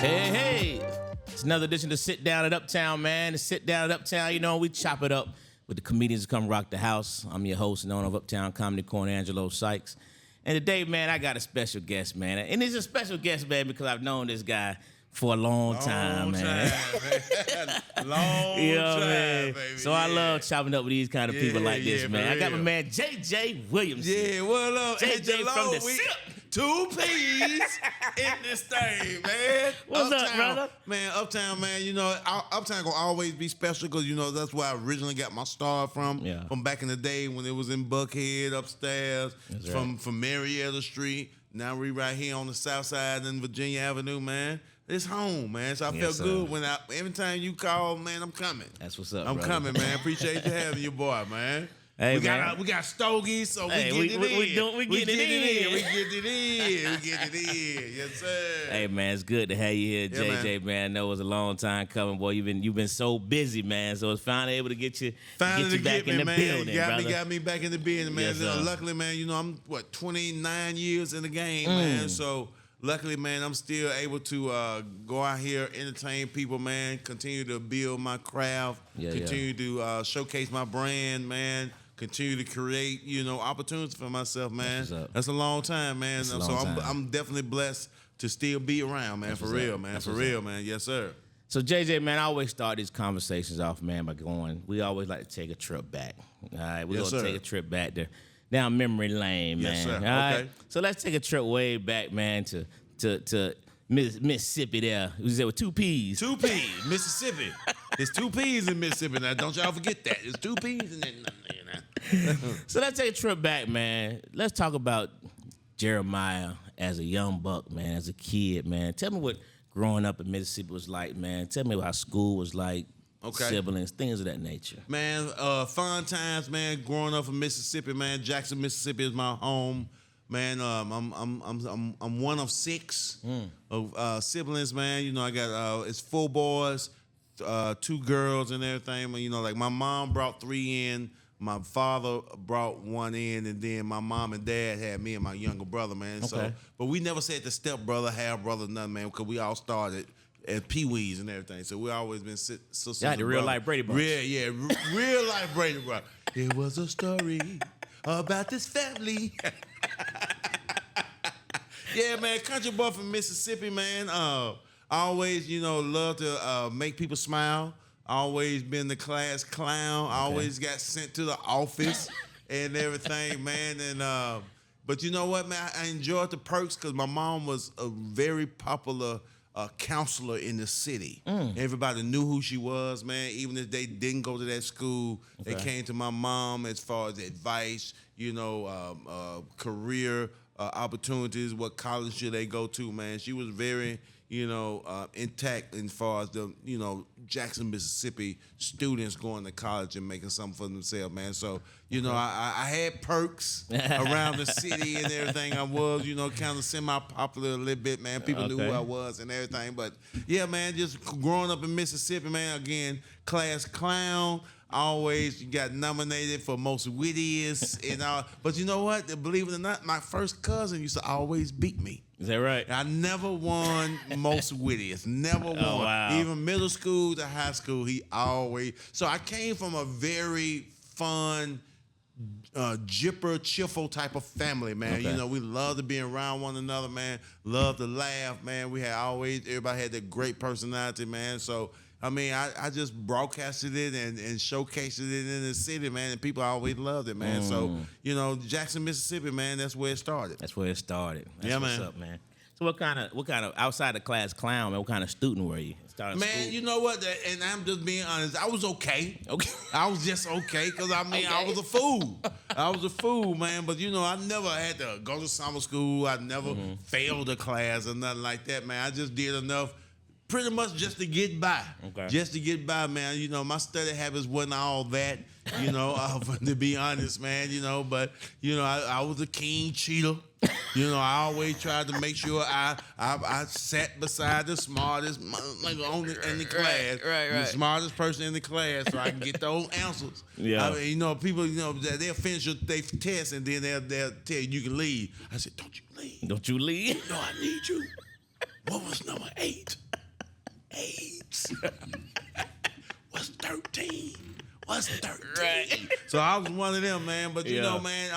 Hey, hey. It's another edition of Sit Down at Uptown, man. To Sit Down at Uptown, you know, we chop it up with the comedians who come rock the house. I'm your host and owner of Uptown Comedy Corner, Angelo Sykes. And today, man, I got a special guest, man. And he's a special guest, man, because I've known this guy for a long time, man. Long You know, time, man. baby. So I love chopping up with these kind of people like this, yeah, man. for I got my real. man JJ Williamson. Yeah, what up, JJ Angelo? from the We- Sipp. 2 P's in this thing, man. What's up, Uptown, brother? Man, Uptown, man, you know, Uptown gonna always be special because, you know, that's where I originally got my start from. Yeah. From back in the day when it was in Buckhead upstairs, That's from Marietta Street. Now we right here on the south side in Virginia Avenue, man. It's home, man. So I Yes, felt sir. good when every time you call, man, I'm coming. That's what's up, I'm brother. coming, man. Appreciate you having your boy, man. Hey, we man. got stogies, so Hey, we getting it in. we getting it in. We getting it in. We getting it in. Yes, sir. Hey, man, it's good to have you here, Yeah, JJ, man. I know it was a long time coming, boy. You've been so busy, man. So it's finally able to get you Finally back in the man. building, brother. Got me back in the building, man. Yes, sir. Luckily, man, you know, I'm 29 years in the game, man. So luckily, man, I'm still able to go out here, entertain people, man. Continue to build my craft. Yeah, continue to showcase my brand, man. Continue to create, you know, opportunities for myself, man. That's what's up. That's a long time, man. That's a So long time. I'm definitely blessed to still be around, man. That's For what's real, up. man. That's For what's real, up. man. Yes, sir. So JJ, man, I always start these conversations off, man, by going, we always like to take a trip back. All right, we're Yes, going to sir. take a trip back down memory lane, man. Yes, sir. All right? Okay. So let's take a trip way back, man, to Mississippi there. We said with 2 P's. 2 P's, Mississippi. There's 2 P's in Mississippi now. Don't y'all forget that. There's 2 P's in there. So let's take a trip back, man. Let's talk about Jeremiah as a young buck, man, as a kid, man. Tell me what growing up in Mississippi was like, man. Tell me how school was like, Okay. siblings, things of that nature. Man, fun times, man. Growing up in Mississippi, man. Jackson, Mississippi is my home, man. I'm one of 6 of siblings, man. You know, I got it's 4 boys, 2 girls, and everything. You know, like my mom brought 3 in. My father brought 1 in, and then my mom and dad had me and my younger brother, man. So, Okay. but we never said the step brother, half brother, nothing, man, because we all started at Pee-wees and everything. So we always been sisters. Y'all had the and real brothers. life Brady Bunch. Real life Brady Bunch. It was a story about this family. Yeah, man, country boy from Mississippi, man. I always, you know, love to make people smile. Always been the class clown. I always got sent to the office and everything, man. And but you know what, man? I enjoyed the perks because my mom was a very popular counselor in the city. Everybody knew who she was, man. Even if they didn't go to that school, they came to my mom as far as advice, you know, career opportunities, what college should they go to, man. She was very, you know, intact as far as the, you know, Jackson, Mississippi students going to college and making something for themselves, man. So, you know, I had perks around the city and everything. I was, you know, kind of semi-popular a little bit, man. People knew who I was and everything. But, yeah, man, just growing up in Mississippi, man, again, class clown. I always got nominated for most wittiest and all. But you know what? Believe it or not, my first cousin used to always beat me. Is that right? I never won most wittiest. Never won. wow. Even middle school to high school, he always. So I came from a very fun, jipper, cheerful type of family, man. Okay. You know, we love to be around one another, man. Love to laugh, man. We had everybody had that great personality, man. So, I mean, I just broadcasted it and showcased it in the city, man, and people always loved it, man. So, you know, Jackson, Mississippi, man, that's where it started. That's where it started. That's Yeah, what's man. up, man. So what kind of outside the class clown, man? What kind of student were you? Started Man, school? you know what? And I'm just being honest. I was okay. Okay. I was just okay because, I mean, I was a fool. I was a fool, man. But, you know, I never had to go to summer school. I never failed a class or nothing like that, man. I just did enough pretty much just to get by. Okay. Just to get by, man. You know, my study habits wasn't all that, you know, to be honest, man, you know. But, you know, I was a keen cheater. You know, I always tried to make sure I sat beside the smartest motherfucker in the class. Right. The smartest person in the class so I can get those answers. Yeah. I mean, you know, people, you know, they'll finish their test and then they'll tell you can leave. I said, don't you leave. Don't you leave? No, I need you. What was number 8? AIDS? What's 13? What's 13? Right. So I was one of them, man. But you Yeah. know, man,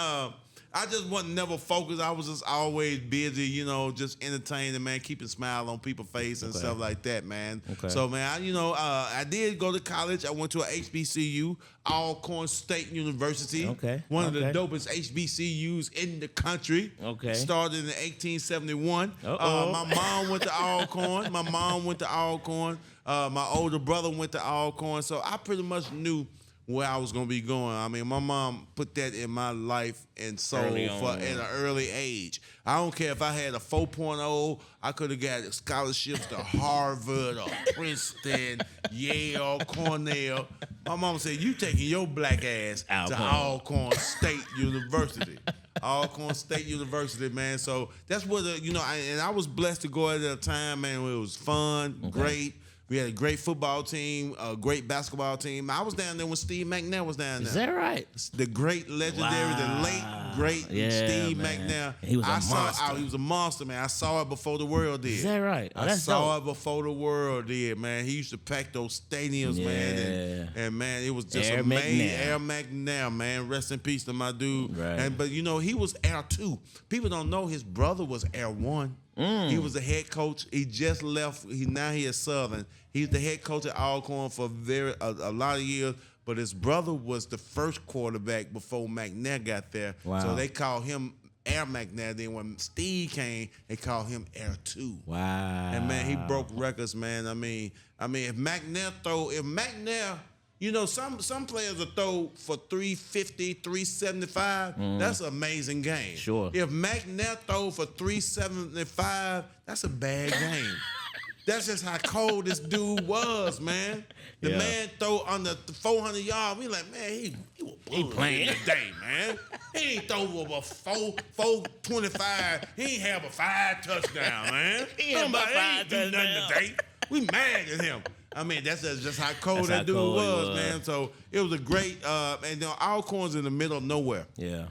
I just wasn't never focused. I was just always busy, you know, just entertaining, man, keeping smile on people's face and stuff like that, man. Okay. So, man, I did go to college. I went to a HBCU, Alcorn State University. Okay. One of the dopest HBCUs in the country. Okay. Started in 1871. Uh-oh. My mom went to Alcorn. My older brother went to Alcorn. So I pretty much knew where I was gonna be going. I mean, my mom put that in my life and soul Early on, at an early age. I don't care if I had a 4.0, I could have got scholarships to Harvard or Princeton, Yale, Cornell. My mom said, "You taking your black ass to Alcorn State University." Alcorn State University, man. So that's what I was blessed to go at a time, man, where it was fun, great. We had a great football team, a great basketball team. I was down there when Steve McNair was down there. Is that right? The great, legendary, the late, great Steve McNair. He was a monster. He was a monster, man. I saw it before the world did. Is that right? Oh, I that's saw dope. it before the world did, man. He used to pack those stadiums, man. And man, it was just Air amazing. McNair. Air McNair, man. Rest in peace to my dude. Right. But he was Air 2. People don't know his brother was Air 1. He was the head coach. He just left. Now he is Southern. He's the head coach at Alcorn for a lot of years. But his brother was the first quarterback before McNair got there. Wow. So they called him Air McNair. Then when Steve came, they called him Air 2. Wow. And man, he broke records, man. I mean, if McNair, some players will throw for 350, 375. That's an amazing game. Sure. If McNair throw for 375, that's a bad game. That's just how cold this dude was, man. The man throw under 400 yards. We like, man, he was playing today, man. He ain't throw over 425. He ain't have a 5 touchdown, man. He ain't do nothing today. We mad at him. I mean, that's just how cold that dude was, man. So it was a great, and Alcorn's in the middle of nowhere. Yeah.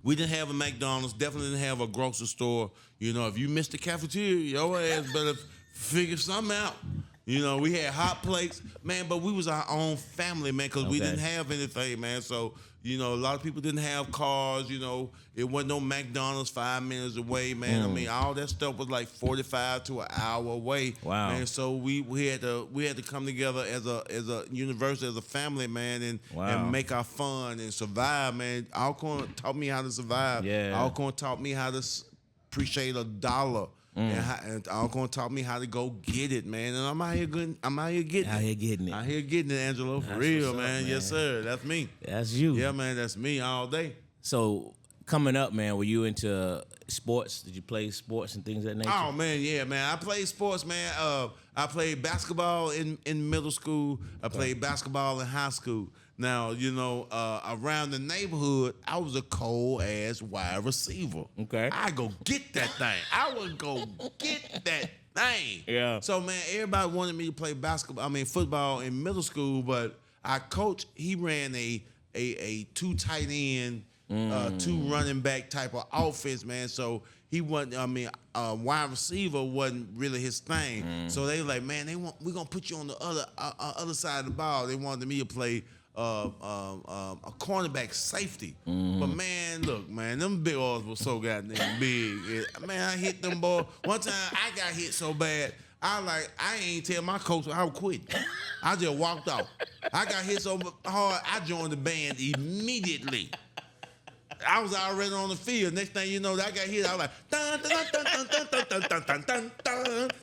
We didn't have a McDonald's, definitely didn't have a grocery store. If you missed the cafeteria, your ass better figure something out. We had hot plates, man, but we was our own family, man, because we didn't have anything, man. So, a lot of people didn't have cars, It wasn't no McDonald's 5 minutes away, man. I mean, all that stuff was like 45 to an hour away. Wow. Man, so we had to come together as a university, as a family, man, and make our fun and survive, man. Alcorn taught me how to survive. Yeah. Alcorn taught me how to appreciate a dollar. And Alcorn taught me how to go get it, man. And I'm out here getting it. Out here getting it. Out here getting it, Angelo. For That's real, what's up, man. man. Yes, sir. That's me. That's you. Yeah, man. That's me all day. So coming up, man, were you into sports? Did you play sports and things of that nature? Oh, man, yeah, man. I played sports, man. I played basketball in middle school. I played basketball in high school. Now, around the neighborhood, I was a cold-ass wide receiver. Okay. I go get that thing. I would go get that thing. Yeah. So, man, everybody wanted me to play football in middle school, but our coach, he ran a 2 tight end, 2 running back type of offense, man. So he wasn't, wide receiver wasn't really his thing. So they like, man, we're going to put you on the other side of the ball. They wanted me to play a cornerback safety. But man, look, man, them big oils were so goddamn big. Man, I hit them boys. One time I got hit so bad, I ain't tell my coach I was quitting. I just walked off. I got hit so hard, I joined the band immediately. I was already on the field. Next thing you know, I got hit. I was like, dun, dun, dun, dun, dun, dun, dun, dun, dun, dun,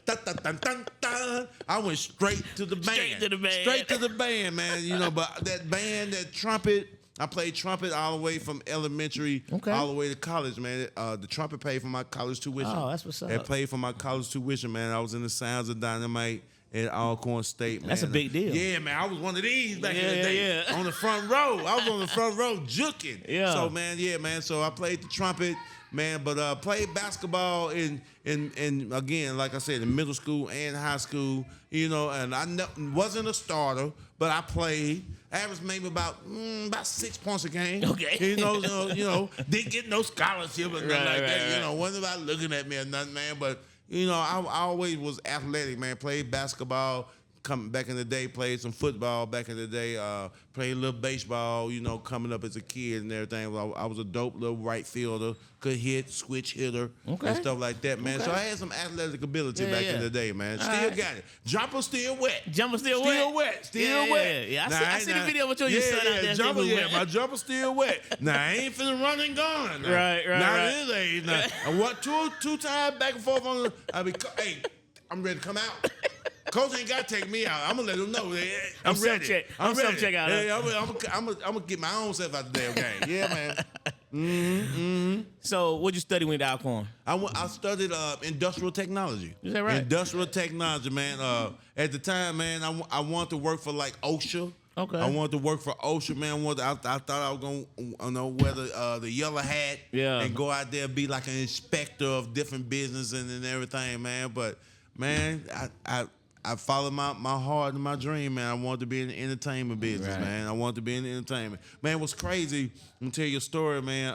dun, dun, dun, dun, dun. I went straight to the band. Straight to the band, man. But that band, that trumpet, I played trumpet all the way from elementary all the way to college, man. The trumpet paid for my college tuition. Oh, that's what's up. It paid for my college tuition, man. I was in the Sounds of Dynamite at Alcorn State, man. That's a big deal. Yeah, man. I was one of these back in the day. Yeah. On the front row. I was on the front row juking. Yeah. So, man, so I played the trumpet, man, but played basketball in again, like I said, in middle school and high school, and I wasn't a starter, but I played. Averaged maybe about 6 points a game. Okay. Didn't get no scholarship or nothing like that. Right. Wasn't about looking at me or nothing, man. But you know, I always was athletic, man. Played basketball. Coming back in the day, played some football back in the day, played a little baseball, you know, coming up as a kid and everything. I was a dope little right fielder, could hit, switch hitter, and stuff like that, man. So I had some athletic ability back in the day, man. Still got it. Jumper still wet. Jumper still wet. Still wet. Yeah. I see the video with you and your son out there. Jumper, my jumper still wet. Now, I ain't finna run and gun. Right. Not this age. Now, I want two times back and forth on hey, I'm ready to come out. Coach ain't got to take me out. I'm going to let him know. I'm ready. I'm ready. Check out. Hey, I'm going to get my own self out the damn game. Yeah, man. So, what'd you study when you were at Alcorn? I studied industrial technology. Is that right? Industrial technology, man. At the time, man, I wanted to work for like OSHA. Okay. I wanted to work for OSHA, man. I thought I was going to wear the yellow hat and go out there and be like an inspector of different businesses and everything, man. But, man, I followed my heart and my dream, man. I wanted to be in the entertainment business, man. I wanted to be in the entertainment. Man, what's crazy, I'm going to tell you a story, man.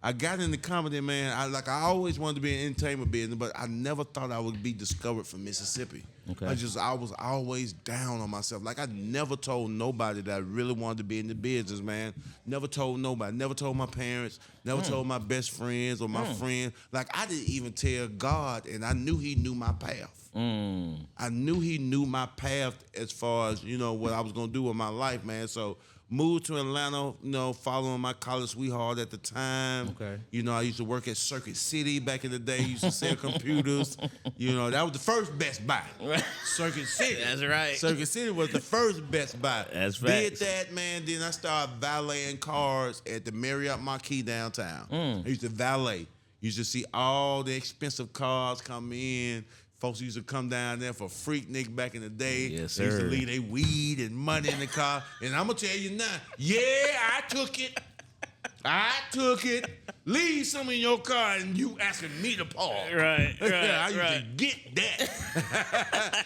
I got into comedy, man. I always wanted to be in the entertainment business, but I never thought I would be discovered from Mississippi. Okay. I was always down on myself. Like, I never told nobody that I really wanted to be in the business, man. Never told nobody. Never told my parents. Never told my best friends or my friends. Like, I didn't even tell God, and I knew he knew my path. I knew he knew my path as far as, you know, what I was going to do with my life, man. So, moved to Atlanta, you know, following my college sweetheart at the time. Okay. You know, I used to work at Circuit City back in the day. Used to sell computers. You know, that was the first Best Buy. Circuit City. That's right. Circuit City was the first Best Buy. That's Did facts. that, man. Then I started valeting cars at the Marriott Marquis downtown. I used to valet. Used to see all the expensive cars come in. Folks used to come down there for Freaknik back in the day. Yes, sir. They used to leave their weed and money in the car. And I'm going to tell you now, I took it. I took it. Leave some in your car and you asking me to park. Right. I used to get that.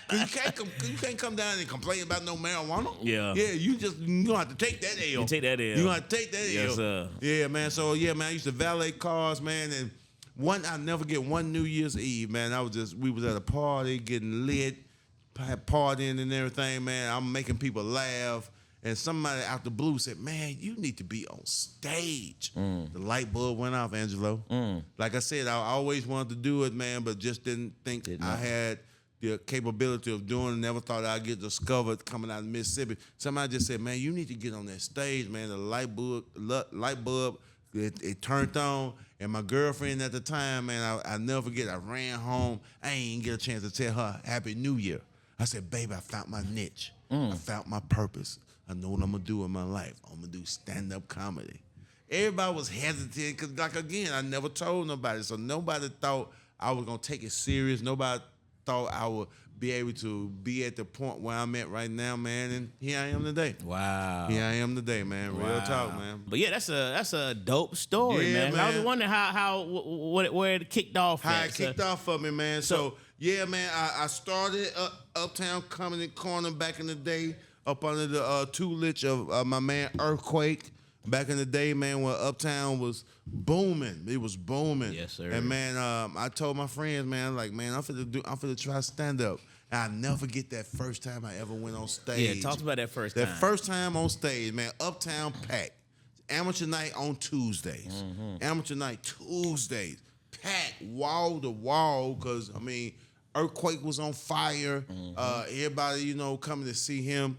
you can't come down and complain about no marijuana. Yeah. Yeah, you don't have to take that L. You take that L. You don't have to take that L. Yes, sir. Yeah, man. So, yeah, man, I used to valet cars, man, and I'll never get one New Year's Eve, man. We was at a party, getting lit, partying and everything, man. I'm making people laugh. And somebody out the blue said, man, you need to be on stage. The light bulb went off, Angelo. Like I said, I always wanted to do it, man, but just didn't think I had the capability of doing it. Never thought I'd get discovered coming out of Mississippi. Somebody just said, man, you need to get on that stage, man. The light bulb, it turned on. And my girlfriend at the time, man, I never forget, I ran home. I ain't even get a chance to tell her Happy New Year. I said, baby, I found my niche. I found my purpose. I know what I'm going to do in my life. I'm going to do stand-up comedy. Everybody was hesitant because, like, again, I never told nobody. So nobody thought I was going to take it serious. Nobody thought I would be able to be at the point where I'm at right now, man. And here I am today. Wow. Here I am today, man. Real talk, man. But yeah, that's a dope story, Yeah, man. I was wondering where it kicked off. How it kicked off for me, man. So yeah, man, I started Uptown Comedy Corner back in the day, up under the tutelage of my man Earthquake. Back in the day, man, when Uptown was booming. It was booming. Yes, sir. And man, I told my friends, man, like, man, I'm finna try stand up. And I'll never forget that first time I ever went on stage. Yeah, talk about that first time. That first time on stage, man, Uptown packed. Amateur night on Tuesdays. Amateur night Tuesdays. Packed wall to wall, because, I mean, Earthquake was on fire. Everybody, you know, coming to see him.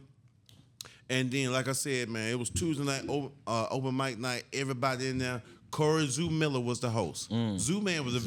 And then, like I said, man, it was Tuesday night, open mic night. Everybody in there. Corey Zoo Miller was the host. Zoo Man was the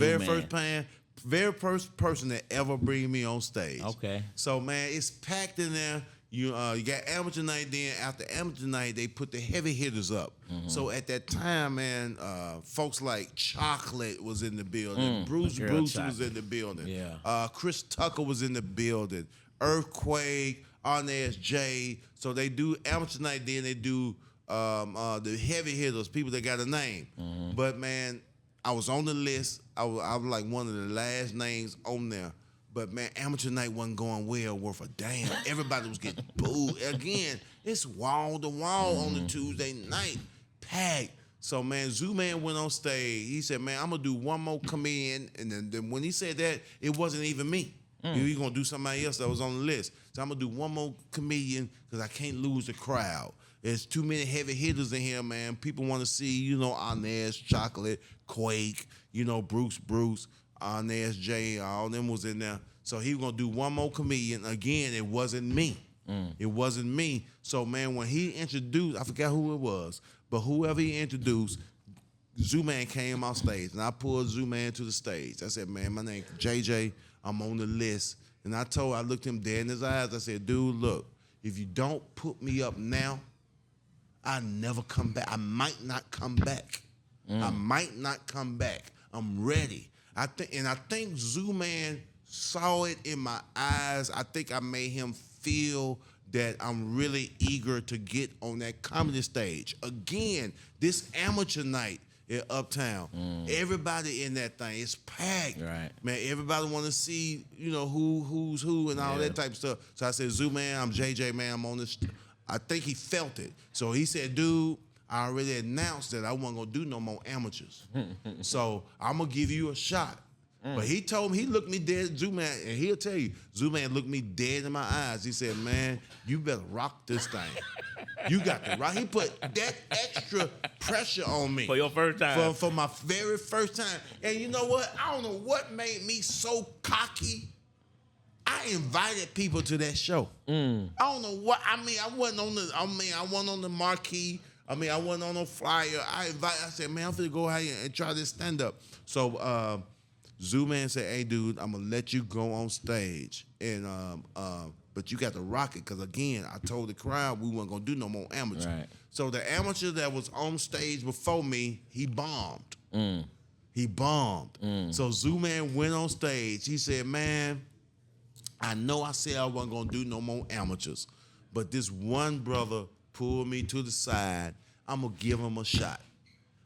very first person that ever bring me on stage. Okay. So, man, it's packed in there. You got amateur night. Then after amateur night, they put the heavy hitters up. So at that time, man, folks like Chocolate was in the building. Bruce was in the building. Yeah. Chris Tucker was in the building. Earthquake, Arnaz J. So they do amateur night. Then they do the heavy hitters, people that got a name. But man, I was on the list. I was like one of the last names on there. But man, amateur night wasn't going well worth a damn. Everybody was getting booed. Again, it's wall to wall on the Tuesday night, packed. So, man, Zoo Man went on stage. He said, man, I'm going to do one more comedian. And then when he said that, it wasn't even me. He going to do somebody else that was on the list. So I'm going to do one more comedian because I can't lose the crowd. There's too many heavy hitters in here, man. People want to see, Inez, Chocolate, Quake, Bruce, Inez J, all them was in there. So he was going to do one more comedian. Again, it wasn't me. It wasn't me. So, man, when he introduced, I forgot who it was, but whoever he introduced, Zoo Man came on stage, and I pulled Zoo Man to the stage. I said, man, my name's JJ. I'm on the list. And I looked him dead in his eyes. I said, dude, look, if you don't put me up now, I never come back. I might not come back. I might not come back. I'm ready. I think Zoo Man saw it in my eyes. I think I made him feel that I'm really eager to get on that comedy stage. Again, this amateur night at Uptown, everybody in that thing, it's packed. Right. Man, everybody want to see, who's who and all that type of stuff. So I said, Zoo Man, I'm JJ, man, I'm on this. I think he felt it. So he said, dude, I already announced that I wasn't going to do no more amateurs. So I'm going to give you a shot. But he told me, he looked me dead, Zoo Man, and he'll tell you, Zoo Man looked me dead in my eyes. He said, man, you better rock this thing. You got to rock. He put that extra pressure on me. For your first time. For my very first time. And you know what? I don't know what made me so cocky. I invited people to that show. I don't know what, I wasn't on the marquee. I wasn't on no flyer. I said, man, I'm finna go out here and try this stand-up. So, Zoo Man said, hey, dude, I'm going to let you go on stage. And but you got to rock it because, again, I told the crowd we weren't going to do no more amateurs. Right. So the amateur that was on stage before me, he bombed. He bombed. So Zoo Man went on stage. He said, man, I know I said I wasn't going to do no more amateurs, but this one brother pulled me to the side. I'm going to give him a shot.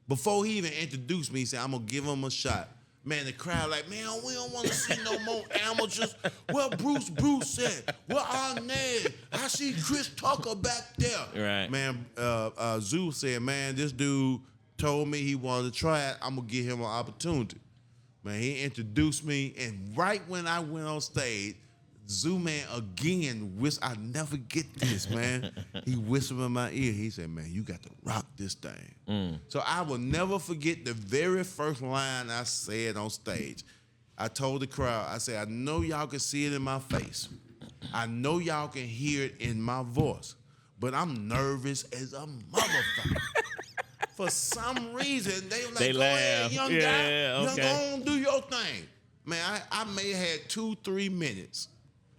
Before he even introduced me, he said, I'm going to give him a shot. Man, the crowd like, man, we don't want to see no more amateurs. What Bruce said. What Inez. I see Chris Tucker back there. Right. Man, Zoo said, man, this dude told me he wanted to try it. I'm going to give him an opportunity. Man, he introduced me, and right when I went on stage, Zoo Man again, I never get this, man. He whispered in my ear. He said, man, you got to rock this thing. So I will never forget the very first line I said on stage. I told the crowd, I said, I know y'all can see it in my face. I know y'all can hear it in my voice, but I'm nervous as a motherfucker. For some reason, they were like, go ahead, young guy. Okay. Go on, do your thing. Man, I may have had 2-3 minutes.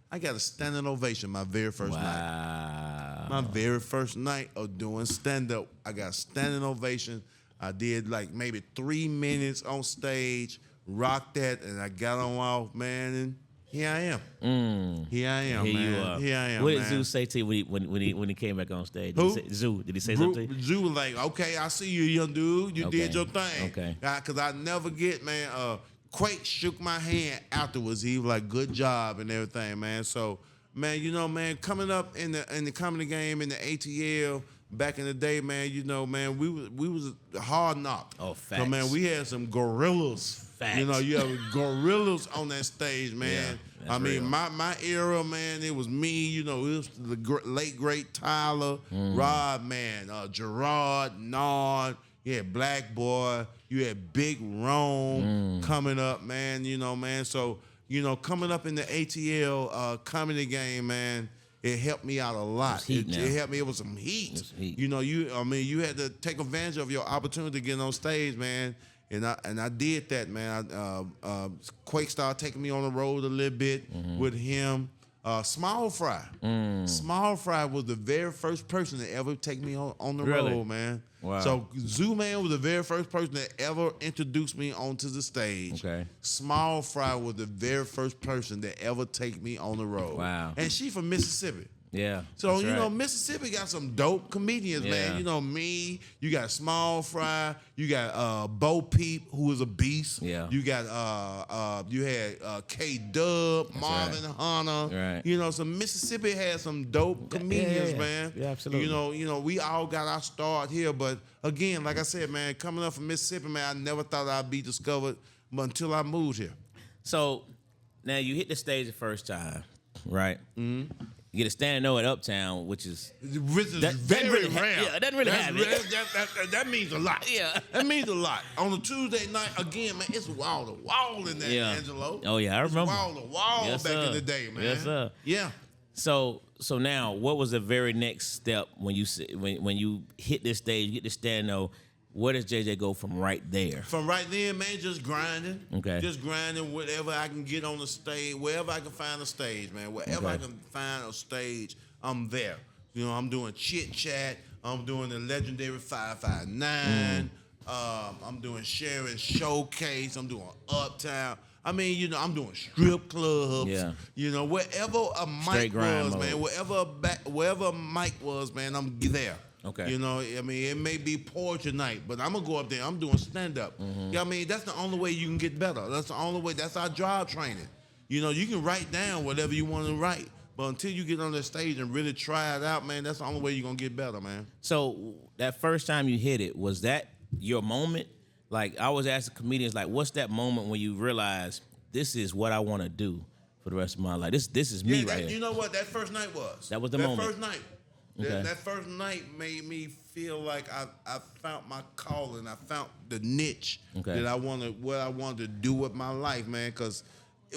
I got a standing ovation my very first night. My very first night of doing stand-up, I got a standing ovation. I did like maybe 3 minutes on stage, rocked that, and I got on off, man, and here I am. Here I am, Here man. you are. Here I am, What did man. Zoo say to you when he came back on stage? Who? Did he say something? Zoo was like, okay, I see you, young dude. You did your thing. Okay. Because I never get, man, Quake shook my hand afterwards. He was like, good job and everything, man. So, man, man, coming up in the comedy game in the ATL back in the day, man, man, we was hard knock. Oh, facts. So, man, we had some gorillas. Facts. You have gorillas on that stage, man. Yeah, real. My era, man, it was me. It was the late great Tyler, Rod, man, Gerard, Nard. You had Black Boy. You had Big Rome coming up, man. Man. So, coming up in the ATL comedy game, man, it helped me out a lot. It helped me. It was some heat. You had to take advantage of your opportunity to get on stage, man. And I did that, man. Quake started taking me on the road a little bit with him. Small Fry. Small Fry was the very first person to ever take me on the road, man. Wow. So Zoo Man was the very first person that ever introduced me onto the stage. Okay. Small Fry was the very first person that ever take me on the road. Wow. And she from Mississippi. Yeah. So, that's you know, right. Mississippi got some dope comedians, Yeah. man. You know, me, you got Small Fry, you got Bo Peep, who is a beast. Yeah. You got you had K-Dub, Marvin Hunter. Right. You know, so Mississippi had some dope comedians, yeah. man. Yeah, absolutely. You know, we all got our start here, but again, like I said, man, coming up from Mississippi, man, I never thought I'd be discovered until I moved here. So now you hit the stage the first time, right? Mm-hmm. You get a standing O at Uptown, which is very really rare. Yeah, it doesn't really happen. That means a lot. Yeah. That means a lot. On a Tuesday night, again, man, it's wall to wall in there, Yeah. Angelo. Oh yeah, I remember. Wall to wall Yes, back sir. in the day, man. Yes, sir. Yeah. So now, what was the very next step when you hit this stage, you get the standing O? Where does JJ go from right there? From right then, man, just grinding. Okay. Just grinding whatever I can get on the stage, wherever I can find a stage, man. Wherever Okay. I can find a stage, I'm there. You know, I'm doing Chit Chat. I'm doing the legendary 559. I'm doing Sharon Showcase. I'm doing Uptown. I mean, you know, I'm doing strip clubs. Yeah. You know, wherever a Straight mic grind was, mode. man, wherever a mic was, man, I'm there. Okay. You know, I mean, it may be poetry night, but I'm gonna go up there. I'm doing stand up. Mm-hmm. You know what I mean? That's the only way you can get better. That's the only way. That's our job training. You know, you can write down whatever you want to write, but until you get on the stage and really try it out, man, that's the only way you're gonna get better, man. So that first time you hit it, was that your moment? Like I always ask the comedians, like, what's that moment when you realize this is what I want to do for the rest of my life? This is me right here. You know what that first night was? That was the that moment. First night. Okay. That first night made me feel like I found my calling. I found the niche Okay. that I wanted to do with my life, man. Because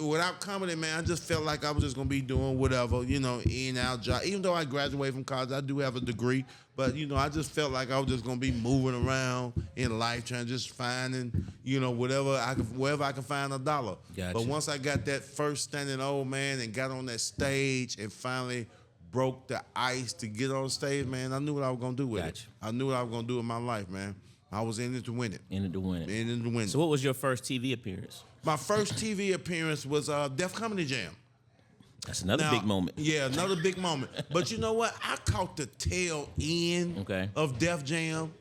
without comedy, man, I just felt like I was just gonna be doing whatever, you know, in and out job. Even though I graduated from college, I do have a degree, but you know, I just felt like I was just gonna be moving around in life, trying just finding, you know, wherever I can find a dollar. Gotcha. But once I got that first standing old man and got on that stage and finally broke the ice to get on stage, man, I knew what I was gonna do with Gotcha. it. I knew what I was gonna do with my life, man. I was in it to win it. In it to win it. In it to win it. So what was your first TV appearance? My first TV appearance was Def Comedy Jam. That's another Now, big moment. Yeah, another big moment. But you know what? I caught the tail end of Def Jam.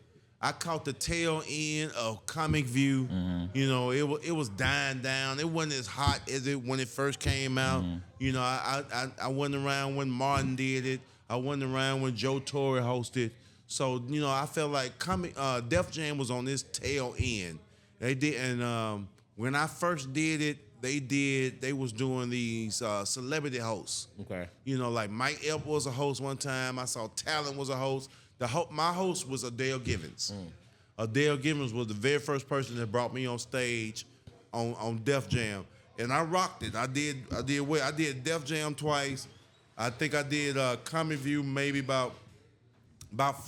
I caught the tail end of Comic View. Mm-hmm. You know, it was dying down. It wasn't as hot as it when it first came out. Mm-hmm. You know, I wasn't around when Martin did it. I wasn't around when Joe Torre hosted. So, you know, I felt like Def Jam was on this tail end. They did, and when I first did it, they was doing these celebrity hosts. Okay. You know, like Mike Epps was a host one time. I saw Talent was a host. My host was Adele Givens. Adele Givens was the very first person that brought me on stage on Def Jam, and I rocked it. I did well. I did Def Jam twice. I think I did Comic View maybe about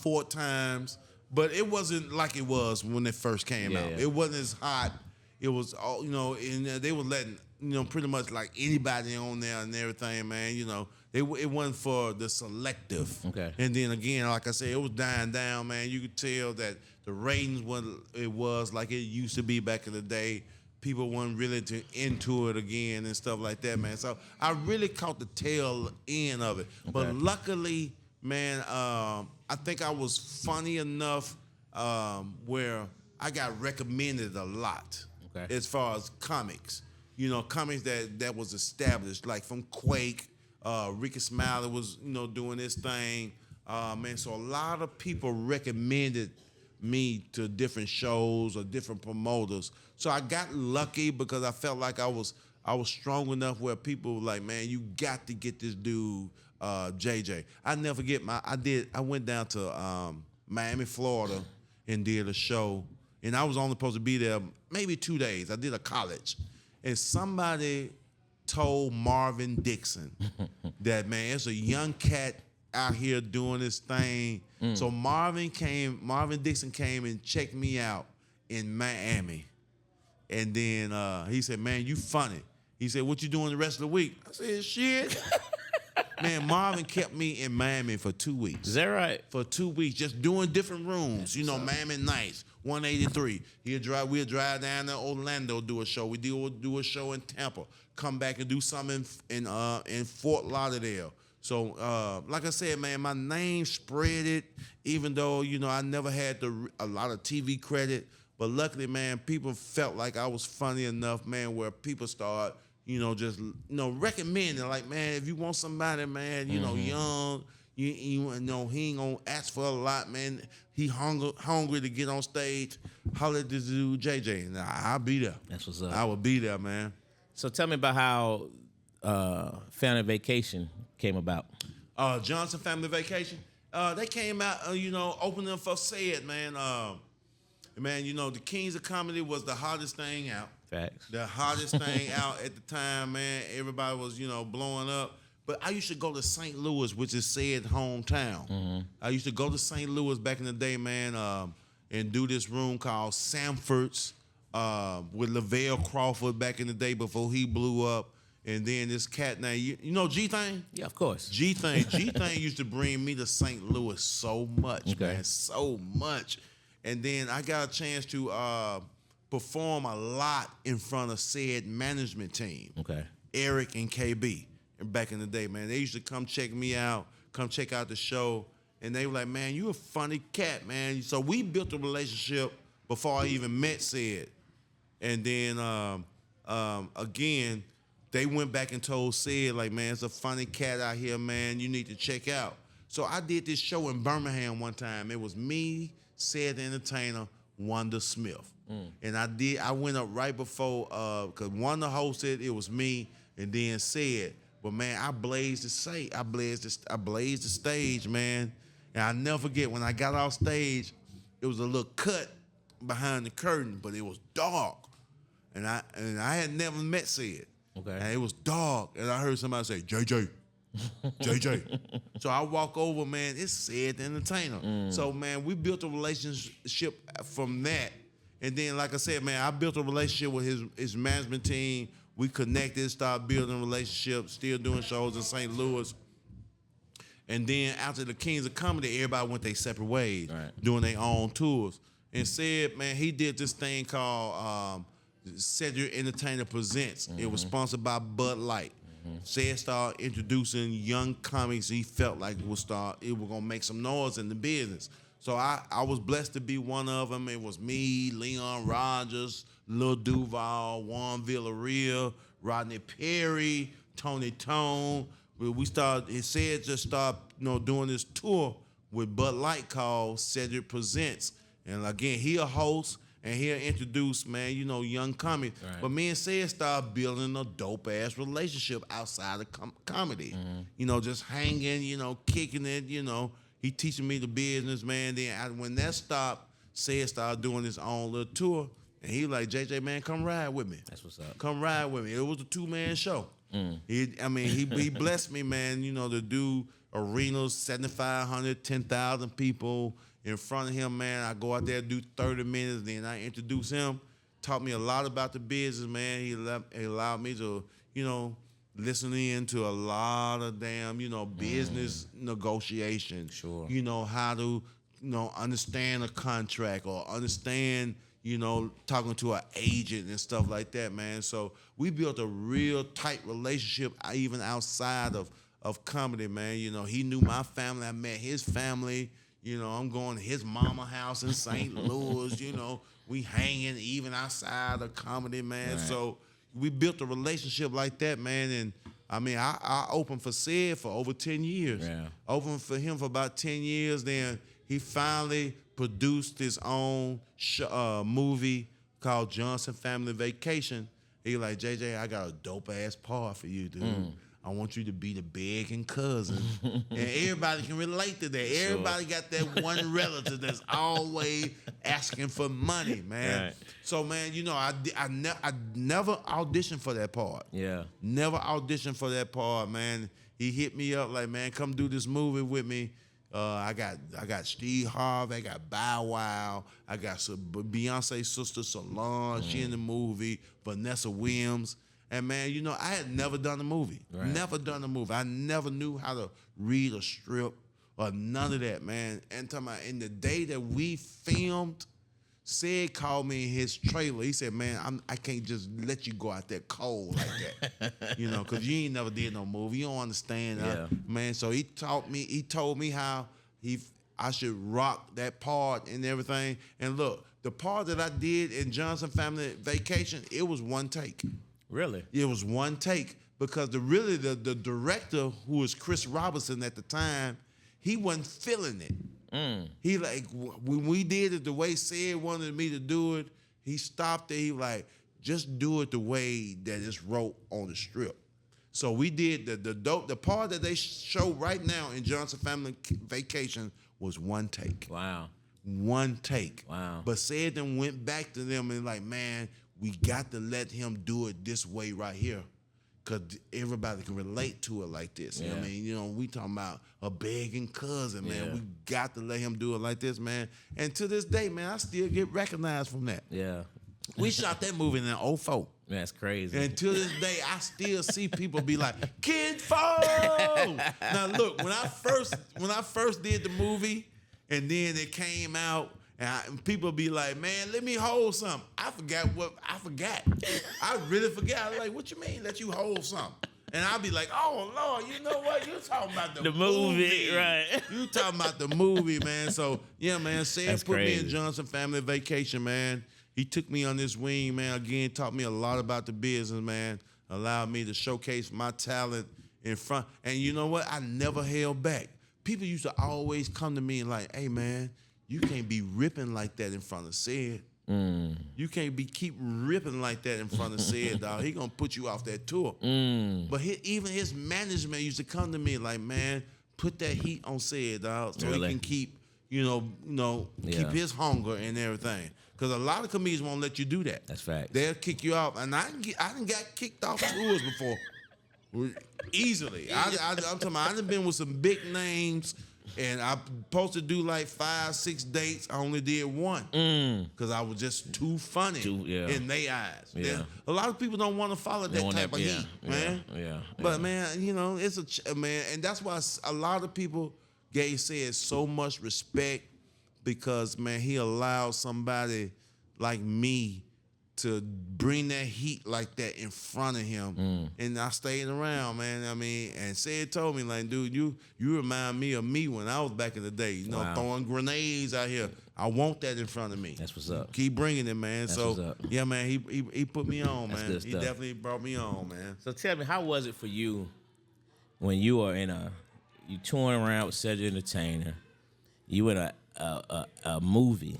4 times, but it wasn't like it was when it first came out. Yeah. It wasn't as hot. It was all, you know, and they were letting, you know, pretty much like anybody on there and everything, man. You know, it wasn't for the selective. Okay. And then again, like I said, it was dying down, man. You could tell that the ratings wasn't it was like it used to be back in the day. People weren't really into it again and stuff like that, man. So I really caught the tail end of it. Okay. But luckily, man, I think I was funny enough where I got recommended a lot. Okay. As far as comics, you know, comics that was established, like from Quake, Ricky Smiley was, you know, doing this thing, man. So a lot of people recommended me to different shows or different promoters. So I got lucky because I felt like I was strong enough where people were like, man, you got to get this dude, JJ. I never forget I went down to Miami, Florida, and did a show. And I was only supposed to be there maybe 2 days. I did a college. And somebody told Marvin Dixon that, man, it's a young cat out here doing this thing. So Marvin Dixon came and checked me out in Miami. And then he said, man, you funny. He said, what you doing the rest of the week? I said, shit. Man, Marvin kept me in Miami for 2 weeks. Is that right? For 2 weeks, just doing different rooms. You know, Miami Nights, 183. We'll drive down to Orlando, do a show. Do a show in Tampa. Come back and do something in Fort Lauderdale. So, like I said, man, my name spread it, even though, I never had a lot of TV credit. But luckily, man, people felt like I was funny enough, man, where people start, just, recommending, like, man, if you want somebody, man, young, he ain't gonna ask for a lot, man. He hungry to get on stage. Holler at this dude, JJ, and I'll be there. That's what's up. I will be there, man. So tell me about how Family Vacation came about. Johnson Family Vacation. They came out, opening for Said, man. Man, the Kings of Comedy was the hottest thing out. Facts. The hottest thing out at the time, man. Everybody was, blowing up. But I used to go to St. Louis, which is Said's hometown. Mm-hmm. I used to go to St. Louis back in the day, man, and do this room called Sanford's with Lavelle Crawford back in the day before he blew up. And then this cat named, G-Thing? Yeah, of course. G-Thing. G-Thing used to bring me to St. Louis so much, Okay. man, so much. And then I got a chance to perform a lot in front of said management team. Okay. Eric and KB. And back in the day, man, they used to come check me out, come check out the show. And they were like, man, you a funny cat, man. So we built a relationship before I even met Said. And then, again, they went back and told Said, like, man, it's a funny cat out here, man. You need to check out. So I did this show in Birmingham one time. It was me, Cedric the Entertainer, Wanda Smith. And I went up right before, because Wanda hosted, it was me, and then Said. But man, I blazed the stage, man. And I never forget when I got off stage, it was a little cut behind the curtain, but it was dark. And I had never met Said. Okay. And it was dark, and I heard somebody say, JJ. JJ. So I walk over, man, it's Said the Entertainer. So, man, we built a relationship from that. And then, like I said, man, I built a relationship with his management team. We connected, started building relationships, still doing shows in St. Louis. And then after the Kings of Comedy, everybody went their separate ways, doing their own tours. And Said, man, he did this thing called Cedric Entertainer Presents. It was sponsored by Bud Light. Said started introducing young comics he felt like it was going to make some noise in the business. So I was blessed to be one of them. It was me, Leon Rogers, Lil Duval, Juan Villarreal, Rodney Perry, Tony Tone. It said just start doing this tour with Bud Light called Cedric Presents. And again, he a host. And he'll introduce, man, young comics. Right. But me and Said started building a dope-ass relationship outside of comedy. Just hanging, kicking it, He teaching me the business, man. Then when that stopped, Said started doing his own little tour. And he was like, JJ, man, come ride with me. That's what's up. Come ride with me. It was a two-man show. He blessed me, man, to do arenas, 7,500, 10,000 people. In front of him, man, I go out there, do 30 minutes, then I introduce him. Taught me a lot about the business, man. He allowed me to, listen in to a lot of damn, business negotiation. Sure. How to, understand a contract or understand, talking to an agent and stuff like that, man. So we built a real tight relationship even outside of comedy, man. He knew my family. I met his family. I'm going to his mama house in St. Louis, we hanging even outside of comedy, man. Right. So we built a relationship like that, man. And I opened for Said for over 10 years. Yeah. Opened for him for about 10 years. Then he finally produced his own movie called Johnson Family Vacation. He like, JJ, I got a dope ass part for you, dude. I want you to be the begging cousin. And everybody can relate to that. Sure. Everybody got that one relative that's always asking for money, man. Right. So, man, I never auditioned for that part. Yeah. Never auditioned for that part, man. He hit me up like, man, come do this movie with me. I got Steve Harvey, I got Bow Wow, I got Beyonce's sister Solange, she in the movie, Vanessa Williams. And, man, I had never done a movie. Right. Never done a movie. I never knew how to read a script or none of that, man. And talking about in the day that we filmed Sid called me in his trailer. He said, man, I can't just let you go out there cold like that. You know, because you ain't never did no movie. You don't understand. Man, so he told me how I should rock that part and everything. And look, the part that I did in Johnson Family Vacation, it was one take. Really? It was one take because the director, who was Chris Robinson at the time, he wasn't feeling it. He like, when we did it the way Sid wanted me to do it, he stopped it. He like, just do it the way that it's wrote on the strip. So we did the part that they show right now in Johnson Family Vacation was one take. Wow. One take. Wow. But Sid then went back to them and like, man, we got to let him do it this way right here. Because everybody can relate to it like this. You know what I mean? You know, we talking about a begging cousin, man. Yeah. We got to let him do it like this, man. And to this day, man, I still get recognized from that. Yeah. We shot that movie in 2004. That's crazy. And to this day, I still see people be like, Kid Foe! Now look, when I first did the movie, and then it came out, and people be like, man, let me hold something. I forgot. I really forgot. I was like, what you mean let you hold something? And I'll be like, oh, Lord, you know what? You talking about the movie, right? You talking about the movie, man. So, yeah, man, Sid put me in Johnson Family Vacation, man. He took me on this wing, man. Again, taught me a lot about the business, man. Allowed me to showcase my talent in front. And you know what? I never held back. People used to always come to me and like, hey, man, you can't be ripping like that in front of Sid. You can't keep ripping like that in front of Sid, dog. He gonna put you off that tour. But even his management used to come to me like, man, put that heat on Sid, dog, so he can keep, keep his hunger and everything. Because a lot of comedians won't let you do that. That's fact. They'll kick you off, and I done got kicked off tours before. Easily. I'm talking about, I done been with some big names. And I'm supposed to do like 5, 6 dates. I only did one because I was just too funny in their eyes. Yeah. A lot of people don't want to follow that type of heat, man. Yeah. But man, it's man, and that's why a lot of people gave Sid so much respect because man, he allowed somebody like me to bring that heat like that in front of him. And I stayed around, man. I mean, and Sid told me, like, dude, you remind me of me when I was back in the day, throwing grenades out here. I want that in front of me. That's what's up. Keep bringing it, man. That's so, what's up. yeah, man, he put me on, That's man. good He stuff. definitely brought me on, man. So tell me, how was it for you when you were you touring around with Cedric the Entertainer, you in a movie,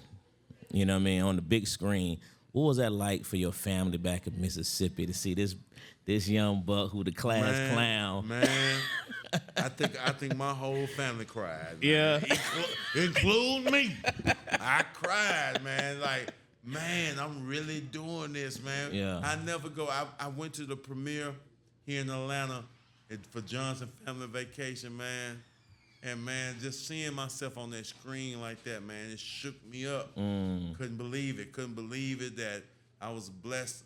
you know what I mean, on the big screen. What was that like for your family back in Mississippi to see this young buck who the class clown? Man, I think my whole family cried. Man. Yeah. Include me. I cried, man. Like, man, I'm really doing this, man. Yeah. I never go. I went to the premiere here in Atlanta for Johnson Family Vacation, man. And, man, just seeing myself on that screen like that, man, it shook me up. Couldn't believe it. Couldn't believe it that I was blessed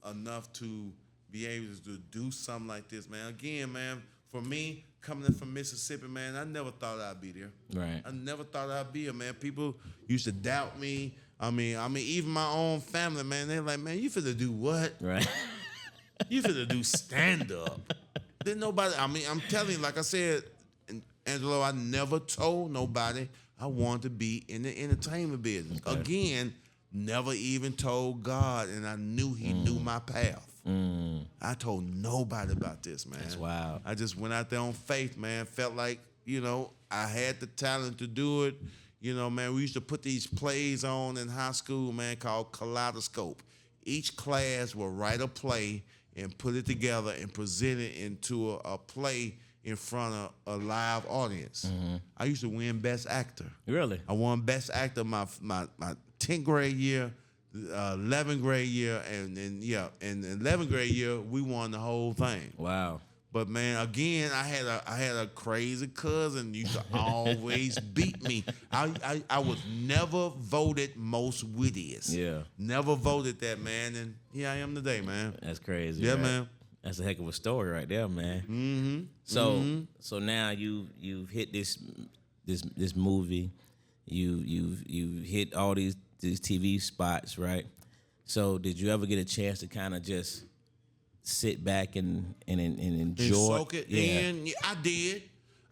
enough to be able to do something like this, man. Again, man, for me, coming in from Mississippi, man, I never thought I'd be there. Right. I never thought I'd be here, man. People used to doubt me. I mean, even my own family, man, they're like, man, you finna do what? Right. You finna do stand-up. Then nobody, I mean, I'm telling you, like I said, Angelo, I never told nobody I wanted to be in the entertainment business. Okay. Again, never even told God, and I knew he knew my path. I told nobody about this, man. That's wild. I just went out there on faith, man. Felt like, I had the talent to do it. Man, we used to put these plays on in high school, man, called Kaleidoscope. Each class would write a play and put it together and present it into a play in front of a live audience. I used to win Best Actor. Really? I won Best Actor my 10th grade year, 11th grade year, and in 11th grade year, we won the whole thing. Wow. But man, again, I had a crazy cousin used to always beat me. I was never voted most wittiest. Yeah. Never voted that, man, and here I am today, man. That's crazy. Yeah, right? man. That's a heck of a story right there, man. So now you've hit this movie. You've hit all these these TV spots, right? So did you ever get a chance to kind of just sit back and enjoy? And soak it in. Yeah,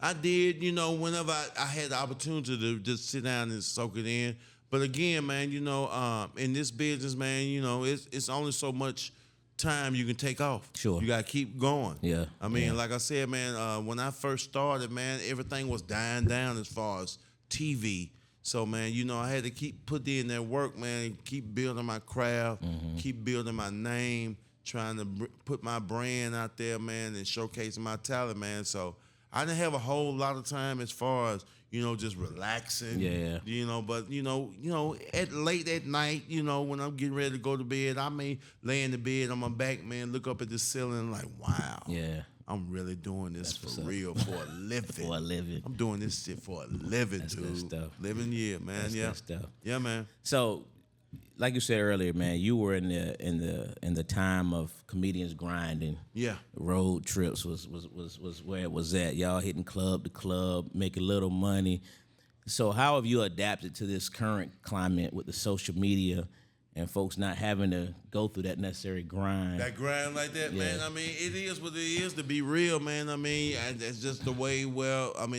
I did, you know, whenever I had the opportunity to just sit down and soak it in. But again, man, you know, in this business, man, you know, it's only so much time you can take off. Sure. You got to keep going. Yeah. I mean, like I said, man, when I first started, man, everything was dying down as far as TV. So, man, you know, I had to keep putting in that work, man, keep building my craft, keep building my name, trying to put my brand out there, man, and showcasing my talent, man. So I didn't have a whole lot of time as far as, you know, just relaxing. Yeah. You know, but you know, at late at night, you know, when I'm getting ready to go to bed, I may lay in the bed on my back, man, look up at the ceiling like, wow. Yeah. I'm really doing this for real, for a living. For a living. I'm doing this shit for a living, That's dude. good stuff. Living, yeah, man. That's yeah. good stuff. Yeah, man. So, like you said earlier, man, you were in the time of comedians grinding. Yeah. Road trips was where it was at. Y'all hitting club to club, making little money. So how have you adapted to this current climate with the social media and folks not having to go through that necessary grind? That grind like that, man. I mean, it is what it is, to be real, man. I mean, that's just the way,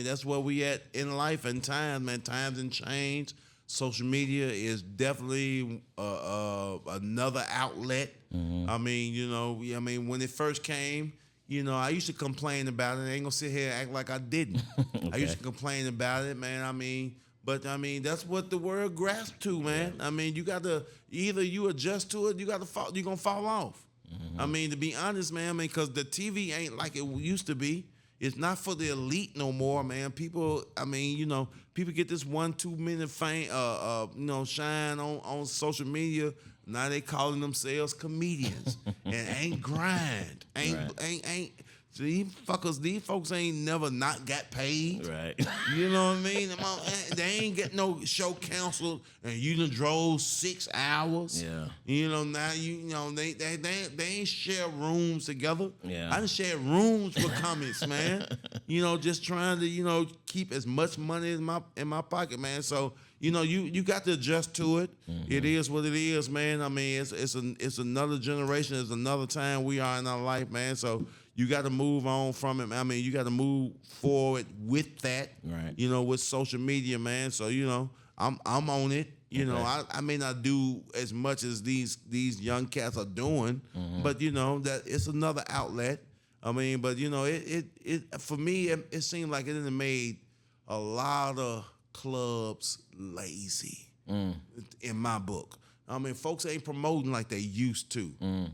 that's where we at in life and times, man. Times and change. Social media is definitely another outlet. I mean, you know, when it first came, you know, I used to complain about it. I ain't gonna sit here and act like I didn't. Okay. I used to complain about it, man. I mean, but I mean, that's what the world grasped to, man. I mean, you got to either you adjust to it, you're gonna fall off. I mean, to be honest, man, I mean, because the TV ain't like it used to be. It's not for the elite no more, man. People, I mean, you know, people get this 1-2 minute fame, you know, shine on social media. Now they calling themselves comedians and ain't grind, ain't. So these folks ain't never not got paid. Right. You know what I mean? They ain't get no show canceled, and you done drove 6 hours. Yeah. You know, now you know they ain't share rooms together. Yeah. I done shared rooms with comics, man. You know, just trying to, you know, keep as much money in my pocket, man. So, you know, you got to adjust to it. It is what it is, man. I mean, it's another generation, it's another time we are in our life, man. So you got to move on from it. I mean, you got to move forward with that. Right. You know, with social media, man. So, you know, I'm on it. You know, I may not do as much as these young cats are doing, but you know that it's another outlet. I mean, but you know, it for me it seemed like it done made a lot of clubs lazy in my book. I mean, folks ain't promoting like they used to.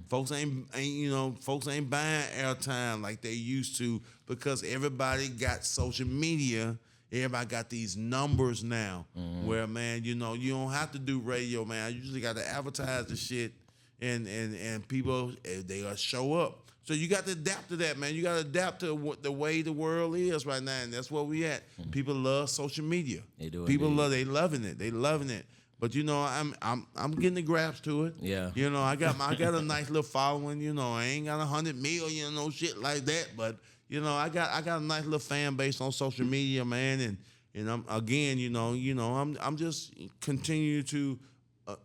Folks ain't buying airtime like they used to because everybody got social media. Everybody got these numbers now where, man, you know, you don't have to do radio, man. I usually got to advertise the shit and people, they gonna show up. So you got to adapt to that, man. You got to adapt to the way the world is right now, and that's where we at. People love social media. They do. People they loving it. They loving it. But you know, I'm getting the grasp to it. Yeah. You know, I got a nice little following. You know, I ain't got 100 million, no shit like that. But you know, I got a nice little fan base on social media, man. And I'm again, I'm just continue to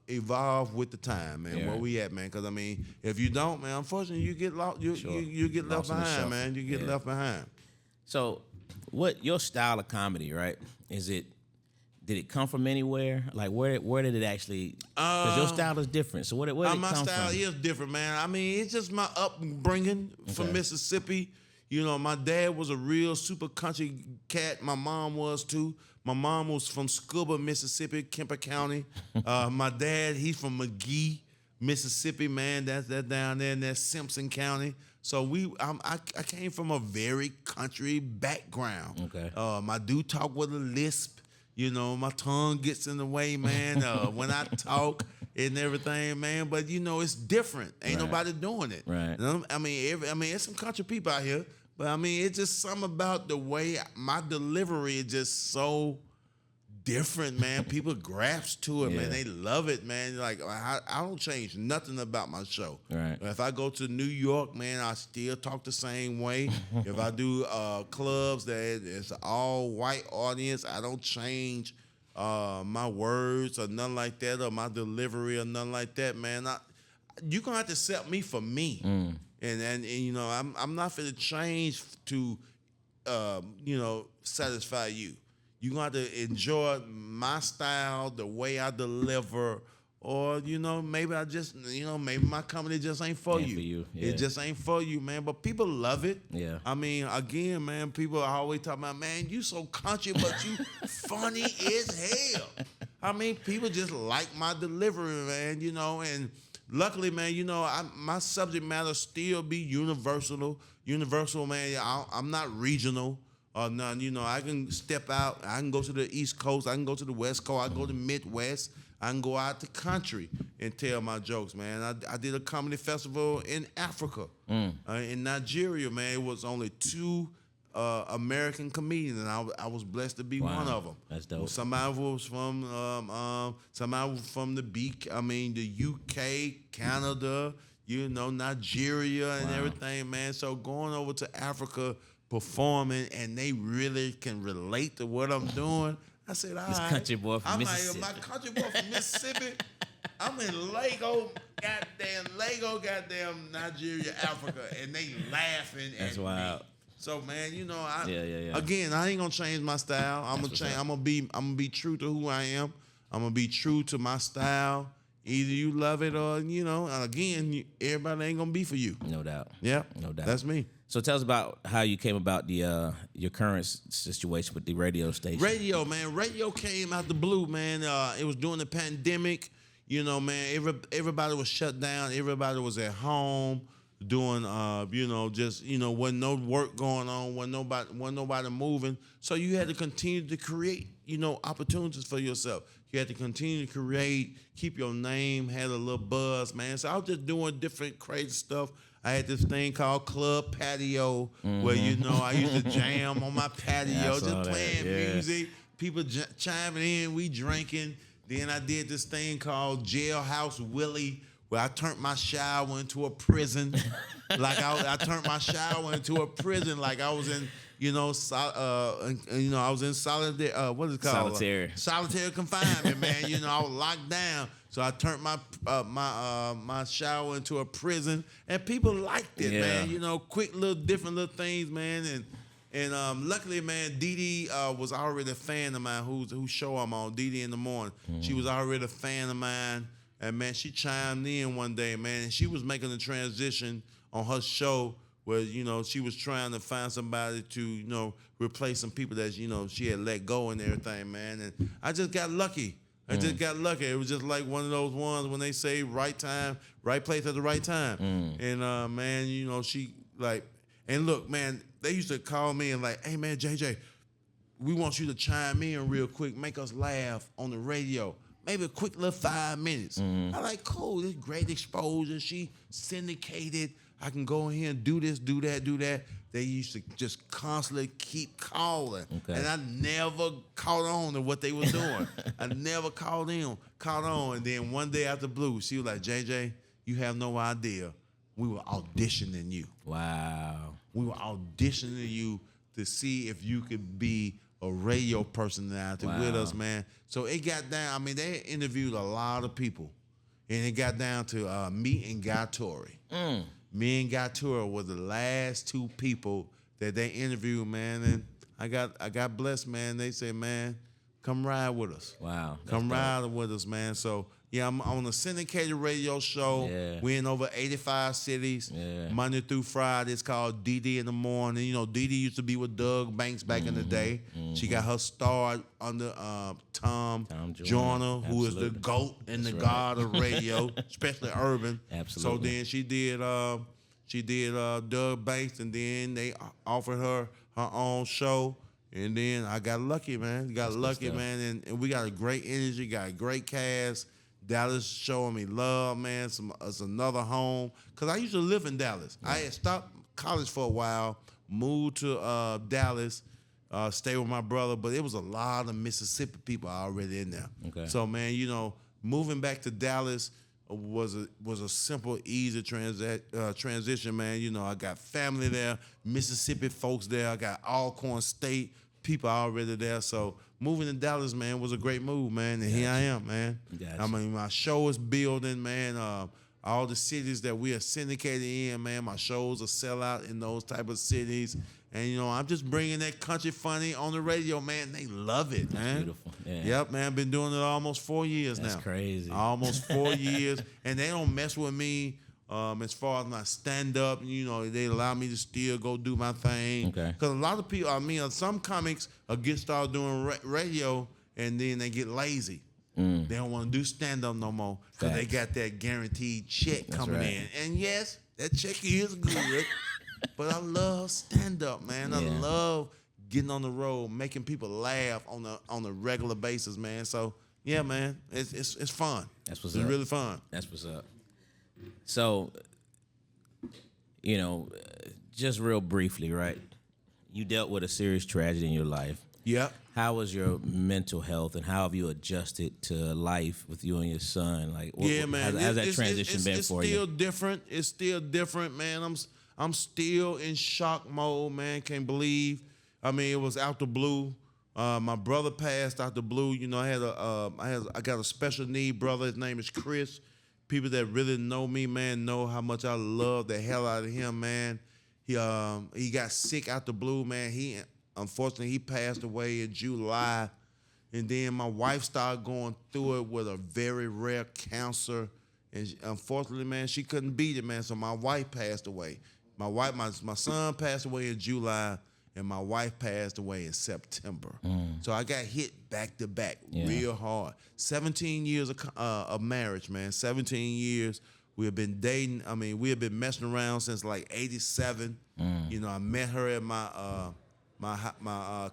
evolve with the time, man. Yeah. Where we at, man? Because I mean, if you don't, man, unfortunately, you get lost. You get left behind, man. You get left behind. So, what your style of comedy, right? Did it come from anywhere? Like where did it actually? Because your style is different. So where did it come from? My style is different, man. I mean, it's just my upbringing from Mississippi. You know, my dad was a real super country cat. My mom was too. My mom was from Scooba, Mississippi, Kemper County. My dad, he's from McGee, Mississippi, man. That's down there in that Simpson County. So I came from a very country background. Okay. I do talk with a lisp. You know, my tongue gets in the way, man, when I talk and everything, man. But, you know, it's different. Ain't nobody doing it. Right. I mean, there's some country people out here. But, I mean, it's just something about the way my delivery is just so different, man. People grasp to it, man. They love it, man. Like, I don't change nothing about my show. Right. If I go to New York, man, I still talk the same way. If I do clubs that it's an all-white audience, I don't change my words or nothing like that, or my delivery or nothing like that, man. You gonna have to accept me for me, and you know I'm not gonna change to satisfy you. You gonna have to enjoy my style, the way I deliver, or maybe maybe my company just ain't for Ain't you. for you, yeah. It just ain't for you, man. But people love it. Yeah. I mean, again, man, people are always talking about, man, you so country, but you funny as hell. I mean, people just like my delivery, man. And luckily, man, my subject matter still be universal. Universal, man. I'm not regional or none. I can step out. I can go to the East Coast. I can go to the West Coast. I can go to the Midwest. I can go out the country and tell my jokes, man. I did a comedy festival in Africa, in Nigeria, man. It was only 2 American comedians, and I was blessed to be one of them. That's dope. Somebody was from the UK, Canada, Nigeria, and everything, man. So going over to Africa, performing, and they really can relate to what I'm doing. I said, all right. Country boy from Mississippi. My country boy from Mississippi. I'm in Lagos, goddamn Nigeria, Africa, and they laughing at wild. me. So man, Yeah. Again, I ain't gonna change my style. I'm gonna be true to who I am. I'm gonna be true to my style. Either you love it or and again, everybody ain't gonna be for you. No doubt. Yeah, No doubt. That's me. So tell us about how you came about the your current situation with the radio station. Radio, man. Radio came out the blue, man. It was during the pandemic. Man, everybody was shut down. Everybody was at home doing, wasn't no work going on, wasn't nobody moving. So you had to continue to create, opportunities for yourself. You had to continue to create, keep your name, had a little buzz, man. So I was just doing different crazy stuff. I had this thing called Club Patio, where I used to jam on my patio, just playing music. People chiming in, we drinking. Then I did this thing called Jailhouse Willie, where I turned my shower into a prison. I turned my shower into a prison, like I was in, I was in solitary. What is it called? Solitary confinement, man. I was locked down. So I turned my shower into a prison, and people liked it, man. Quick different little things, man. And luckily, man, Dee Dee was already a fan of mine. Whose show I'm on, Dee Dee in the Morning. She was already a fan of mine, and man, she chimed in one day, man, and she was making a transition on her show where she was trying to find somebody to replace some people that she had let go and everything, man. And I just got lucky. It was just like one of those ones when they say right time, right place at the right time. And man, she and look, man, they used to call me and like, hey man, JJ, we want you to chime in real quick, make us laugh on the radio. Maybe a quick little 5 minutes. I'm like, cool, this great exposure. She syndicated. I can go in here and do this, do that. They used to just constantly keep calling. Okay. And I never caught on to what they were doing. I never caught on. And then one day out the blue, she was like, JJ, you have no idea. We were auditioning you. Wow. We were auditioning you to see if you could be a radio personality with us, man. So it got down. I mean, they interviewed a lot of people. And it got down to me and Guy Torrey. Me and Guy Torrey were the last 2 people that they interviewed, man. And I got blessed, man. They said, man, come ride with us. Wow. Come ride with us, man. So, yeah, I'm on a syndicated radio show. Yeah. We're in over 85 cities. Yeah. Monday through Friday. It's called Dee Dee in the Morning. Dee Dee used to be with Doug Banks back in the day. She got her start under Tom Joyner, who is the GOAT and the god of radio, especially urban. Absolutely. So then she did Doug Banks, and then they offered her own show. And then I got lucky, man. Man. And we got a great energy, got a great cast. Dallas showing me love, man. It's another home. Because I used to live in Dallas. Yeah. I had stopped college for a while, moved to Dallas, stayed with my brother. But it was a lot of Mississippi people already in there. Okay. So, man, moving back to Dallas was a simple, easy transition, man. I got family there, Mississippi folks there. I got Alcorn State people already there. So moving to Dallas, man, was a great move, man. And here I am, man. Gotcha. I mean, my show is building, man. All the cities that we are syndicated in, man, my shows are sell out in those type of cities. And, you know, I'm just bringing that country funny on the radio, man. They love it, man. Beautiful. Yeah. Yep, man. I've been doing it almost 4 years now. That's crazy. Almost 4 years. And they don't mess with me as far as my stand-up. You know, they allow me to still go do my thing. Okay. Because a lot of people, I mean, some comics get started doing radio, and then they get lazy. They don't want to do stand-up no more because they got that guaranteed check coming in. And yes, that check is good, but I love stand-up, man. I love getting on the road, making people laugh on a regular basis, man. So yeah, man, it's fun. That's what's it's up. really fun. That's what's up. So, you know, just real briefly, right? You dealt with a serious tragedy in your life. Yep. How was your mental health, and how have you adjusted to life with you and your son? Like, Man, how's that transition been for you? It's still different. It's still different, man. I'm still in shock mode, man. Can't believe. I mean, it was out the blue. My brother passed out the blue. You know, I got a special need brother. His name is Chris. People that really know me, man, know how much I love the hell out of him, man. He got sick out the blue, man. Unfortunately, he passed away in July. And then my wife started going through it with a very rare cancer. And unfortunately, man, she couldn't beat it, man. So my wife passed away. My son passed away in July, and my wife passed away in September. So I got hit back to back real hard. 17 years of marriage, man. 17 years. We have been dating. I mean, we have been messing around since like 87. You know, I met her at my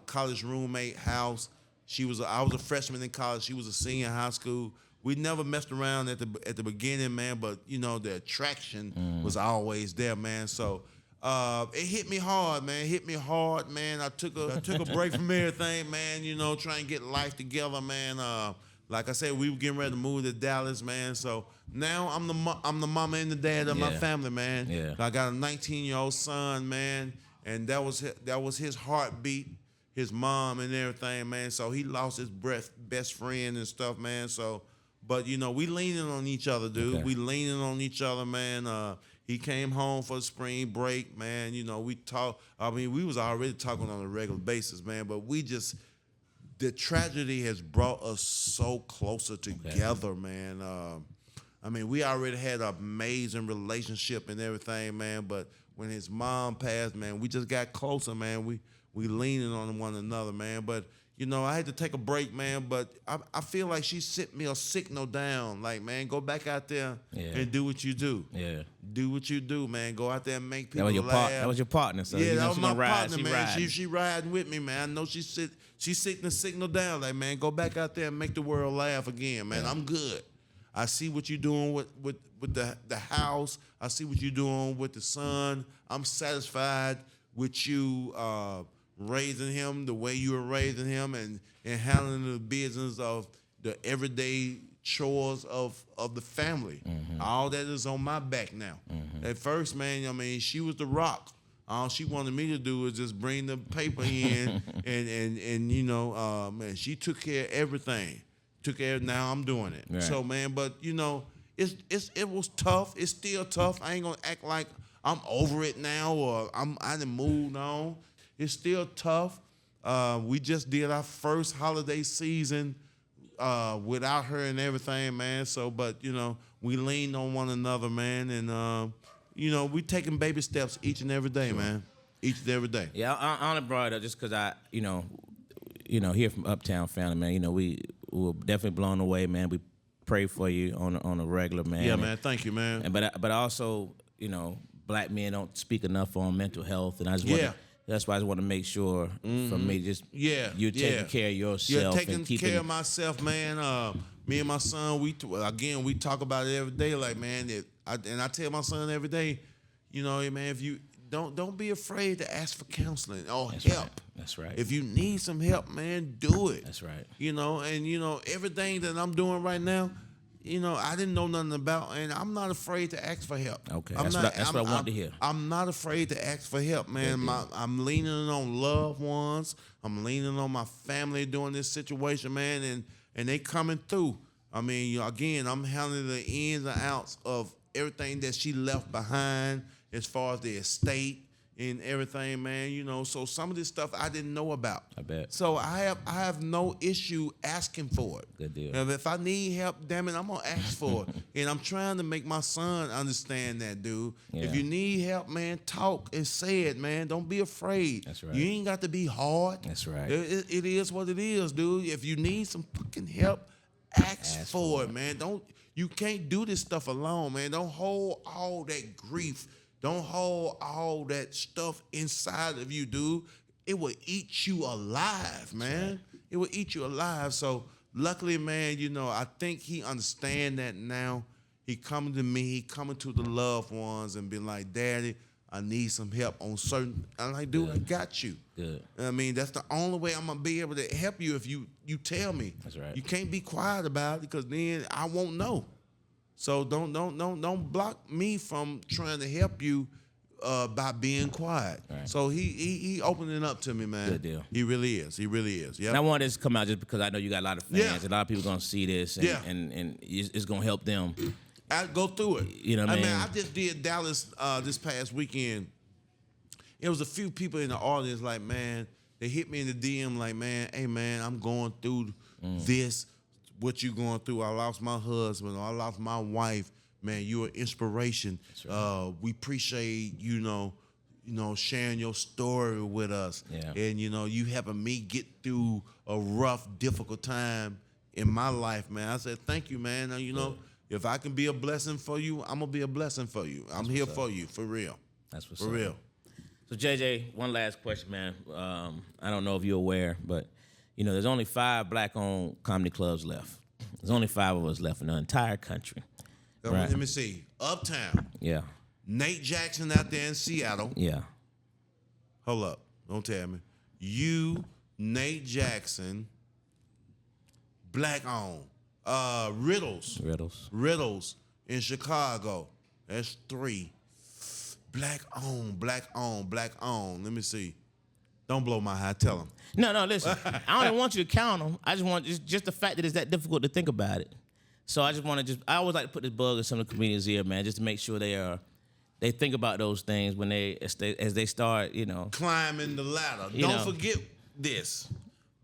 college roommate house. I was a freshman in college. She was a senior in high school. We never messed around at the beginning, man. But you know, the attraction was always there, man. So it hit me hard, man. I took a break from everything, man. You know, trying to get life together, man. Like I said, we were getting ready to move to Dallas, man. So now I'm the mama and the dad of my family, man. Yeah. I got a 19-year-old son, man. And that was his heartbeat, his mom and everything, man. So he lost his best friend and stuff, man. So, but you know, we leaning on each other, dude. Okay. We leaning on each other, man. He came home for the spring break, man. You know, we talk. I mean, we was already talking on a regular basis, man. But the tragedy has brought us so closer together, man. I mean, we already had an amazing relationship and everything, man. But when his mom passed, man, we just got closer, man. We leaning on one another, man. But, you know, I had to take a break, man. But I feel like she sent me a signal down. Like, man, go back out there and do what you do. Yeah. Do what you do, man. Go out there and make people laugh. That was your partner, so yeah, that was my partner, man. Riding. She riding with me, man. I know she's sitting the signal down. Like, man, go back out there and make the world laugh again, man. I'm good. I see what you're doing with the house. I see what you're doing with the son. I'm satisfied with you raising him the way you were raising him and handling the business of the everyday chores of the family. All that is on my back now. At first, man, I mean, she was the rock. All she wanted me to do was just bring the paper in and you know, man, she took care of everything. Now I'm doing it. Right. So, man, but you know, it was tough. It's still tough. I ain't gonna act like I'm over it now or I done moved on. It's still tough. We just did our first holiday season without her and everything, man. So, but you know, we leaned on one another, man, and you know, we taking baby steps each and every day, man. Each and every day. Yeah, I only brought it up just because I, you know, here from Uptown family, man. You know, we were definitely blown away, man. We pray for you on a regular, man. Yeah, man. Thank you, man. And but also, you know, black men don't speak enough on mental health, and I just that's why I just want to make sure from me, just you're taking care of yourself. Taking care of myself, man. Me and my son, we talk about it every day. Like, man, I tell my son every day, you know, man, if you don't be afraid to ask for counseling or help. Right. That's right. If you need some help, man, do it. That's right. You know, and you know everything that I'm doing right now, I didn't know nothing about, and I'm not afraid to ask for help. Okay, that's what I want to hear. I'm not afraid to ask for help, man. I'm leaning on loved ones. I'm leaning on my family during this situation, man, and they coming through. I mean, again, I'm handling the ins and outs of everything that she left behind as far as the estate and everything, man. So some of this stuff I didn't know about. I bet. So I have no issue asking for it. Good deal. And if I need help, damn it, I'm gonna ask for it. And I'm trying to make my son understand that, dude. Yeah. If you need help, man, talk and say it, man. Don't be afraid. That's right. You ain't got to be hard. That's right. It is what it is, dude. If you need some fucking help, ask for it, man. You can't do this stuff alone, man. Don't hold all that grief. Don't hold all that stuff inside of you, dude. It will eat you alive, man. Right. It will eat you alive. So luckily, man, I think he understand that now. He coming to me, he coming to the loved ones and be like, Daddy, I need some help on certain. I'm like, dude, I got you. Good. I mean, that's the only way I'm gonna be able to help you if you tell me. That's right. You can't be quiet about it because then I won't know. So don't block me from trying to help you by being quiet. Right. So he opening up to me, man. Good deal. He really is. He really is. Yeah. And I wanted this to come out just because I know you got a lot of fans. Yeah. A lot of people gonna see this, and it's gonna help them. I go through it. You know what I mean? I just did Dallas this past weekend. It was a few people in the audience like, man, they hit me in the DM like, man, hey man, I'm going through this. What you going through? I lost my husband. Or I lost my wife. Man, you're an inspiration. Right. We appreciate sharing your story with us. Yeah. And you helping me get through a rough, difficult time in my life, man. I said, thank you, man. Now, if I can be a blessing for you, I'm gonna be a blessing for you. I'm here for you, for real. That's what's for up. real. So JJ, one last question, man. I don't know if you're aware, but there's only 5 black-owned comedy clubs left. There's only 5 of us left in the entire country. Right. Let me see. Uptown. Yeah. Nate Jackson out there in Seattle. Yeah. Hold up. Don't tell me. You, Nate Jackson, black-owned. Riddles in Chicago. That's 3. Black-owned. Let me see. Don't blow my high. Tell them. No, listen. I don't want you to count them. I just want just the fact that it's that difficult to think about it. So I just want to I always like to put this bug in some of the comedians' ear, man, just to make sure they think about those things when as they start, climbing the ladder. Don't forget this.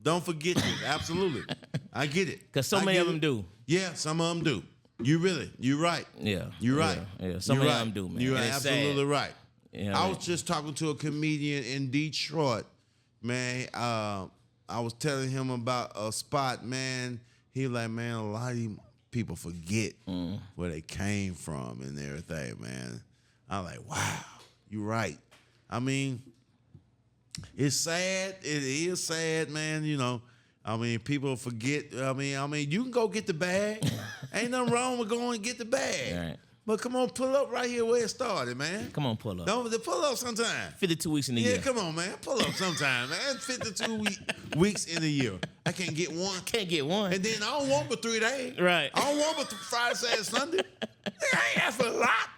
Don't forget this. Absolutely. I get it. Because so many of them do. Yeah, some of them do. You're right. Yeah. You're right. Yeah. Some of them do, man. You're absolutely right. Yeah, I was just talking to a comedian in Detroit, man. I was telling him about a spot, man. He was like, man, a lot of these people forget where they came from and everything, man. I'm like, wow, you're right. I mean, it's sad. It is sad, man. People forget. I mean, you can go get the bag. Ain't nothing wrong with going and get the bag. Right. But come on, pull up right here where it started, man. Come on, pull up. Don't pull up sometime. 52 weeks in a year. Yeah, come on, man. Pull up sometime, man. 52 weeks in a year. I can't get one. Can't get one. And then I don't want but 3 days. Right. I don't want but Friday, Saturday, Sunday. I ain't ask for a lot.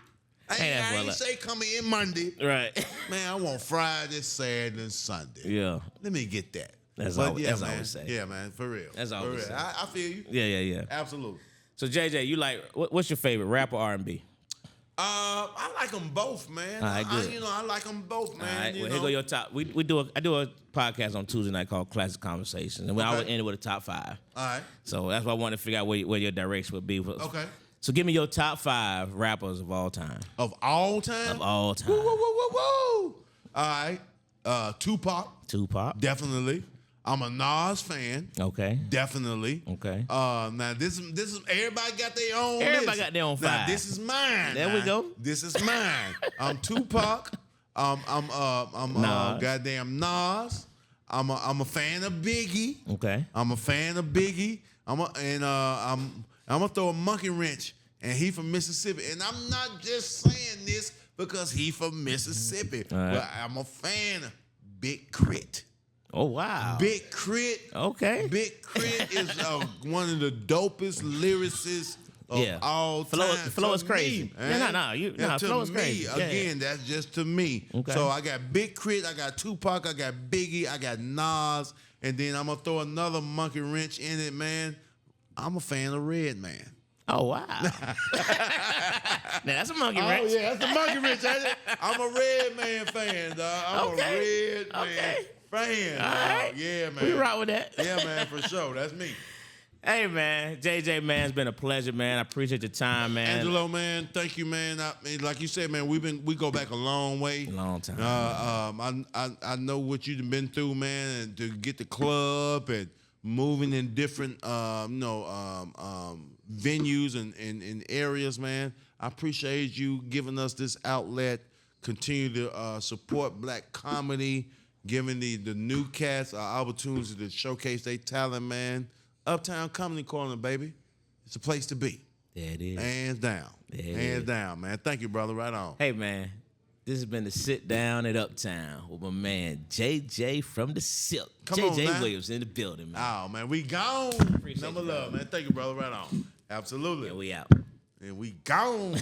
I ain't say come in Monday. Right. Man, I want Friday, Saturday, and Sunday. Yeah. Let me get that. That's all I would say. Yeah, man, for real. That's all I would say. I feel you. Yeah. Absolutely. So JJ, you like what's your favorite, rap or R&B? I like them both, man. All right, good. I like them both, man. All right, well, here go your top. I do a podcast on Tuesday night called Classic Conversations, and I would end it with a top 5. All right. So that's why I wanted to figure out where your direction would be. Okay. So give me your top 5 rappers of all time. Of all time? Of all time. Woo. All right. Tupac. Definitely. I'm a Nas fan. Okay. Definitely. Okay. Now this is everybody got their own. Everybody got their own 5. Now this is mine. There we go. This is mine. I'm Tupac. I'm goddamn Nas. I'm a fan of Biggie. Okay. I'm a fan of Biggie. I'm gonna throw a monkey wrench, and he from Mississippi. And I'm not just saying this because he from Mississippi. Right. But I'm a fan of Big Crit. Oh, wow. Big Crit. Okay. Big Crit is one of the dopest lyricists of all time. Flow is crazy. Me, man. No, flow is crazy. Again, that's just to me. Okay. So I got Big Crit, I got Tupac, I got Biggie, I got Nas, and then I'm gonna throw another monkey wrench in it, man. I'm a fan of Redman. Oh, wow. Now, that's a monkey wrench. Oh, yeah, that's a monkey wrench. I'm a Redman fan, dog. I'm a Redman fan, All dog. right. Yeah, man. We rock with that. Yeah, man, for sure. That's me. Hey, man. JJ, man, it's been a pleasure, man. I appreciate your time, man. Angelo, man, thank you, man. I mean, like you said, man, we go back a long way. Long time. I know what you've been through, man, and to get the club and moving in different venues and areas, man. I appreciate you giving us this outlet. Continue to support black comedy, giving the new cats opportunity to showcase their talent, man. Uptown Comedy Corner, baby. It's a place to be. Yeah, it is. Hands down. Hands down, man. Thank you, brother. Right on. Hey, man. This has been the Sit Down at Uptown with my man JJ from the Sipp. Come on, JJ man. Williamson in the building, man. Oh, man, we gone. Appreciate Number you, love, brother. man. Thank you, brother. Right on. Absolutely. Yeah, we out. And we gone.